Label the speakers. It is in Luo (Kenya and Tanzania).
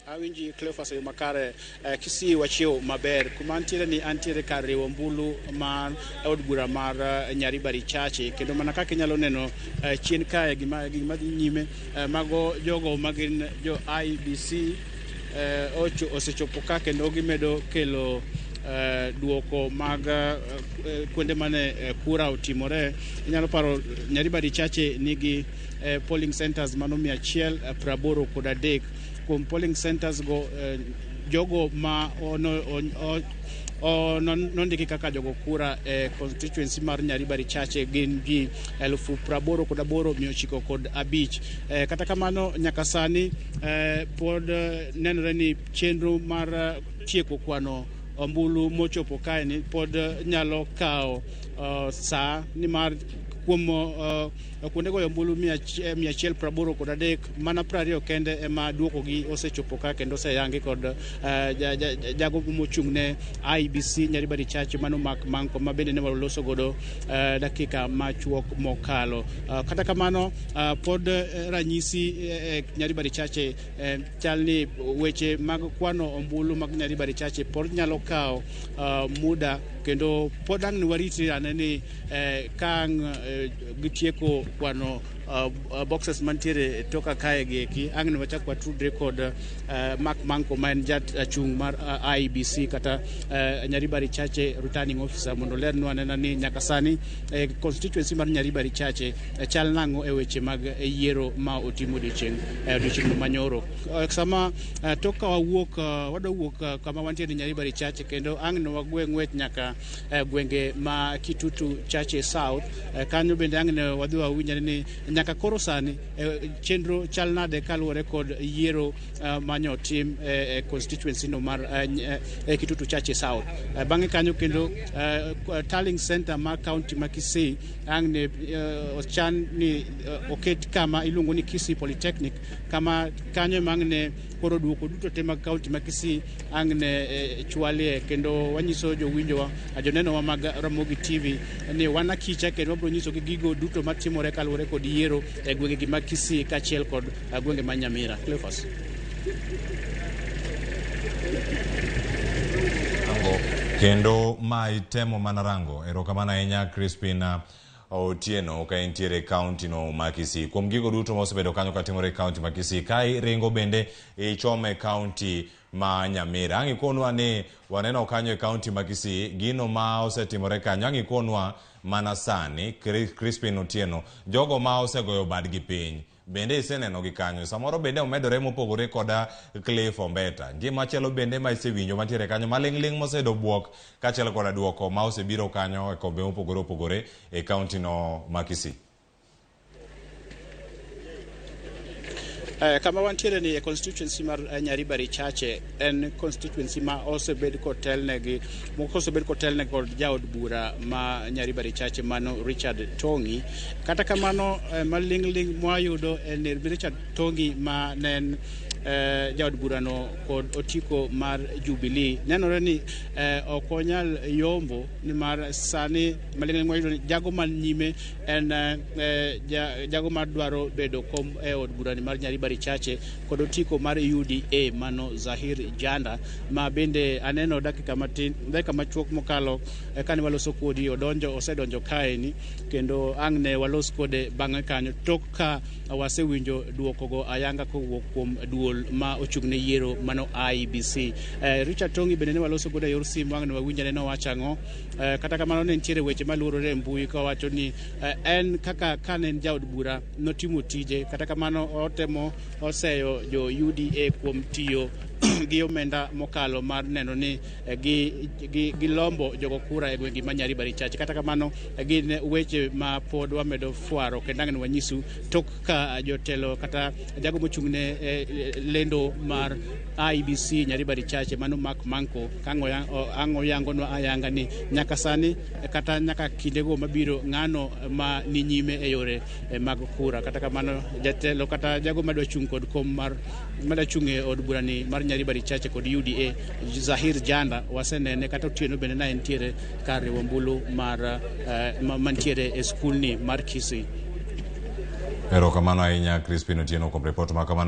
Speaker 1: Awinji Cleophas Makare kisi wachio maber kuma antiere kar riwo mbulu mar od bura mar Nyaribari Chache kendo mana kaka inyalo neno chien kae gima dhi nyime mago jogo magin jo IBC osechopo ka kendo gimedo kelo duoko mag kuonde mane kura otimore. Inyalo paro Nyaribari Chache nigi polling centers mano 183 kuom polling centers go jogo ma nondiki kaka jogo kura constituency mar Nyaribari Chache gin ji 88,905. Kata kamano nyaka sani pod nenore ni chenro mar tieko kwano ombulu mochopo kae ni pod nyalo kao saa ni mar kuom kuonde goyo ombulu 183 mana 20 kende ema duoko gi osechopo ka kendo oseyangi kod jago mochung'ne IBC Nyaribari Chache mano Mark Manko ma bende ne waloso godo dakika machuok mokalo. Kata kamano pod ranyisi Nyaribari Chache chalni weche mag kwano ombulu mag Nyaribari Chache pod nyalo kao muda kendo pod ang' wariti aneni kang' gitieko kwano boxes mantiere toka kae gieki ang' wachak watudre kod Mark Manko man jachung' mar IBC kata Nyaribari Chache returning officer mondo lernwa anena ni nyaka sani constituency mar Nyaribari Chache chal nango e weche mag yiero ma otimo odiochieng' manyoro. Sama toka wadawuok kama wantiere Nyaribari Chache kendo ang' wagweng'wech nyaka gwenge ma Kitutu Chache South kanyo bende ang' wadhi wawinjani ni nyaka koro sani chenro chal nade kaluwore kod yiero manyo tim constituency no mar Kitutu Chache South. Bang'e kanyo kendo tallying center mar county ma Kisii ang' ne ochan ni oket kama iluongo ni Kisii Polytechnic kama kanyo mang' ne koro duoko duto te mag county ma Kisii ang' ne chwalie kendo wanyiso jowinjowa joneno mag Ramogi TV ni wanakicha kendo wabro nyiso gi gigo duto matimore kaluwore kod yiero e gwenge mag Kisii kachiel kod gwenge ma Nyamira. Cleophas.
Speaker 2: Kendo ma itemo manarango erokamano ahinya Crispin Otieno ka entiere county no ma Kisii. Kuom gigo duto mosebedo kanyo katimore county ma Kisii kai ringo bende ichome county ma Nyamira. Ang' ikonwa ni waneno kanyo e county ma Kisii gino ma osetimore kanyo. Ang' ikonwa mana sani Crispin Otieno jogo ma osegoyo badgi piny bende iseneno gi kanyo samoro bende omedore mopogore koda Cliff Ombeta ngima chelo bende ma isewinjo mantiere kanyo maling'ling mosedo buok kachelo koda duoko ma osebiro kanyo e kombe mopogore e county no ma Kisii.
Speaker 1: Kama wantiere ni constituency mar Nyaribari Chache en constituency ma osebed kotelnegi kod jaod bura ma Nyaribari Chache mano Richard Tongi. Kata kamano maling'ling mwayudo en Richard Tongi ma nen jaod burano kod otiko mar Jubilee nenore ni okonyal yombo ni mar sani maling'ling mwayudo ni jago man nyime en jago mar dwaro bedo kom e od burani mar Nyaribari Chache kod otiko mar UDA mano Zahir Janda ma bende aneno dakika machuok mokalo kane waloso kodi osedonjo kae ni kendo ang' ne walos kode bang'e kanyo tok ka wasewinjo duoko go ayanga kowuok kuom duol ma ochung'ne yiero mano IBC. Richard Tongi bende ne waloso kode yor simu ang' ne wawinjane no wachango kata kamano ne ntiere weche maluorore mbui ka wacho ni en kaka kane jaod bura notimo tije kata kamano oseyo jo UDA kuom tiyo gi omenda mokalo mar neno ni gi lombo jogo kura e gwenge ma Nyaribari Chache kata kamano gin weche ma pod wamedo fuaro kendo ang' wanyisu tok ka jotelo kata jago mochung'ne lendo mar IBC Nyaribari Chache mano Mark Manko ang'o yangonwa ayanga ni nyaka sani kata nyaka kindego mabiro ng'ano ma ni nyime e yore mag kura kata kamano jatelo kata jago madwa chung' kod kom mar madachung'e od burani mar Nyaribari Chache kod UDA Zahir Janda wasenene kata Otieno bende na entiere kar riwo ombulu mar mantiere e skul ni mar Kisii.
Speaker 2: Erokamano ahinya Crispin Otieno kuom report ma kamano.